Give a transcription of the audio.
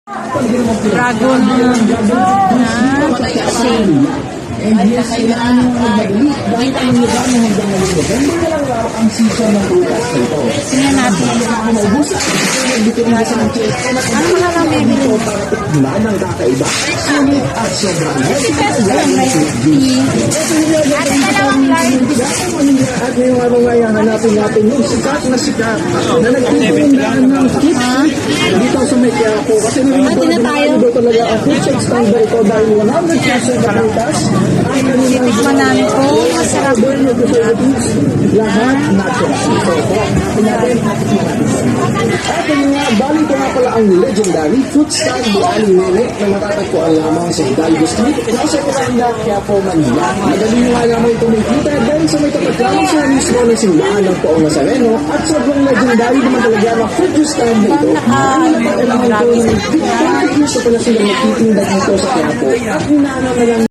Dragon na sale. And yes, kailangan mo magmagli dahil ang lugar mo hanggang ngayon. November na lang raw ang season ng prutas nito. Tingnan natin. Maubusan ito yung bitin sa ng chest. Ano mga lang may Ito para tikman ang kakaiba. Sulit at sobrang healthy. At ngayong araw nga yan, hanapin natin yung sikat na nagtitindaan ng food dito sa may Quiapo. Kasi narinig ko na talaga ang food check standard ito dahil 100% na prutas. Titikman namin ko. Masarap. Lahat natural. So, natin at yun nga, bali ko nga pala ang legendary fruit stand ni Ali Nene na matatagpuan lamang sa Hidalgo Street sa Coranda, Quiapo, Manila. Madali nyo nga lamang itong makita dahil sa may tapat lamang sa mismo ng simbahan ng Poong Nazareno at sobrang legendary naman talaga ang fruit stand na ito. Gusto pala sila magtitinda dito sa Quiapo at hinana na lang